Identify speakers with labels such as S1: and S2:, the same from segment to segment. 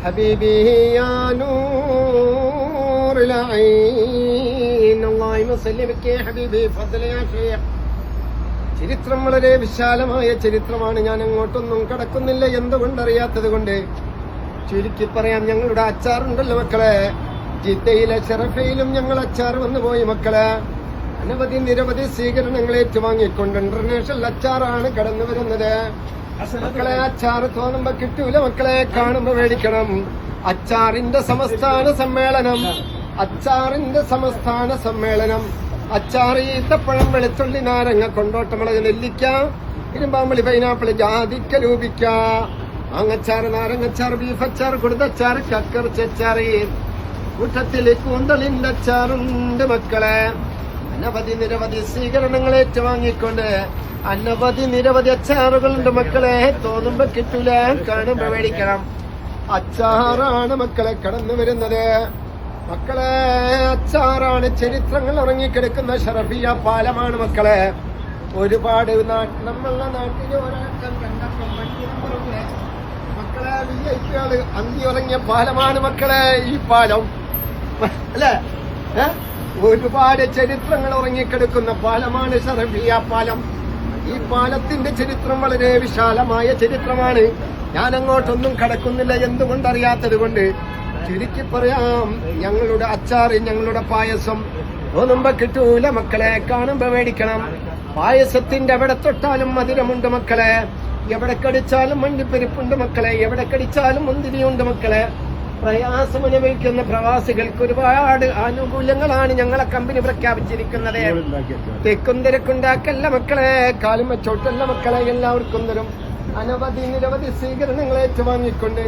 S1: حبيبي يا نور العين اللهم صل بك يا حبيبي فضل يا شيخ. ചരിത്രം വളരെ വിശാലമായ ചരിത്രമാണ്. ഞാൻ അങ്ങോട്ടൊന്നും കടക്കുന്നില്ല, എന്തുകൊണ്ടറിയാത്തത് കൊണ്ട്. ചുരുക്കി പറയാം, ഞങ്ങളുടെ അച്ചാറുണ്ടല്ലോ മക്കളെ, ജിദ്ദയിലെ ഷറഫയിലും ഞങ്ങൾ അച്ചാർ വന്നു പോയി മക്കളെ. അനവധി നിരവധി സ്വീകരണങ്ങൾ ഏറ്റുവാങ്ങിക്കൊണ്ട് ഇന്റർനാഷണൽ അച്ചാറാണ് കടന്നു വരുന്നത് മക്കളെ. അച്ചാർ തോന്നുമ്പോ കിട്ടൂല മക്കളെ, കാണുമ്പോ മേടിക്കണം. അച്ചാറിന്റെ സംസ്ഥാന സമ്മേളനം, അച്ചാറിന്റെ സംസ്ഥാന സമ്മേളനം. അച്ചാർ ഈത്തപ്പഴം, വെളുത്തുള്ളി, നാരങ്ങ, കൊണ്ടോട്ടമുളക്, നെല്ലിക്ക, ഇരുമ്പാമ്പളി, പൈനാപ്പിള്, ജാതിക്ക, ലൂപിക്ക, മാങ്ങച്ചാർ, നാരങ്ങച്ചാർ, ബീഫച്ചാർ, കുടുതച്ചാർ, കക്കറിച്ചച്ചാർ, കൂട്ടത്തില് കൂന്തളിന്റെ അച്ചാറുണ്ട് മക്കളെ. അനവധി നിരവധി സ്വീകരണങ്ങൾ ഏറ്റുവാങ്ങിക്കൊണ്ട് അനവധി നിരവധി അച്ചാറുകളുണ്ട് മക്കളെ. തോന്നുമ്പോ കിട്ടൂല, കാണുമ്പോ മേടിക്കണം. അച്ചാറാണ് മക്കളെ കടന്നു വരുന്നത് മക്കളെ. അച്ചാറാണ്. ചരിത്രങ്ങൾ ഉറങ്ങിക്കിടക്കുന്ന ഷറഫിയ പാലമാണ് മക്കളെ. ഒരുപാട് നമ്മളുടെ നാട്ടില് ഒരാൾക്കും കണ്ടപ്പം മക്കളെ വിജയിക്കാള് അന്തി ഉറങ്ങിയ പാലമാണ് മക്കളെ ഈ പാലം, അല്ലെ? ഒരുപാട് ചരിത്രങ്ങൾ ഉറങ്ങിക്കിടക്കുന്ന പാലമാണ് ഷറഫിയ പാലം. ഈ പാലത്തിന്റെ ചരിത്രം വളരെ വിശാലമായ ചരിത്രമാണ്. ഞാൻ അങ്ങോട്ടൊന്നും കടക്കുന്നില്ല, എന്തുകൊണ്ടറിയാത്തത് കൊണ്ട്. ചുരുക്കി പറയാം, ഞങ്ങളുടെ അച്ചാറ്, ഞങ്ങളുടെ പായസം തോന്നുമ്പോ കിട്ടൂല മക്കളെ, കാണുമ്പോ മേടിക്കണം. പായസത്തിന്റെ എവിടെ തൊട്ടാലും മധുരമുണ്ട് മക്കളെ, എവിടെ കടിച്ചാലും മഞ്ഞപ്പരിപ്പുണ്ട് മക്കളെ, എവിടെ കടിച്ചാലും മുന്തിരിയുണ്ട് മക്കളെ. പ്രയാസം അനുഭവിക്കുന്ന പ്രവാസികൾക്ക് ഒരുപാട് ആനുകൂല്യങ്ങളാണ് ഞങ്ങളെ കമ്പനി പ്രഖ്യാപിച്ചിരിക്കുന്നത്. തെക്കും തിരക്കുണ്ടാക്കല്ല മക്കളെ, കാലും വെച്ചോട്ടല്ല മക്കളെ, എല്ലാവർക്കും തരും. അനവധി നിരവധി സ്വീകരണങ്ങൾ ഏറ്റുവാങ്ങിക്കൊണ്ട്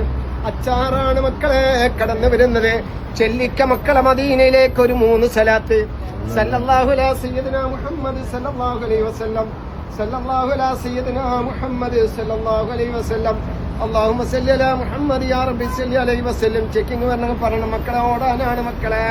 S1: അച്ചാറാണ് മക്കളെ കടന്നു വരുന്നത്. ചെല്ലിക്ക മക്കളെ മദീനയിലേക്ക് ഒരു 3 സലാത്ത്. സല്ലല്ലാഹു അലാ സയ്യിദിനാ മുഹമ്മദ് സല്ലല്ലാഹു അലൈഹി വസല്ലം, സല്ലല്ലാഹു അലാ സയ്യിദിനാ മുഹമ്മദ് സല്ലല്ലാഹു അലൈഹി വസല്ലം, അല്ലാഹുമ്മ സല്ലി അലാ മുഹമ്മദ് യാ റബ്ബി സല്ലി അലൈഹി വസല്ലം. ചെക്കിങ് വരണം, പറയണം മക്കളെ, ഓടാനാണ് മക്കളെ.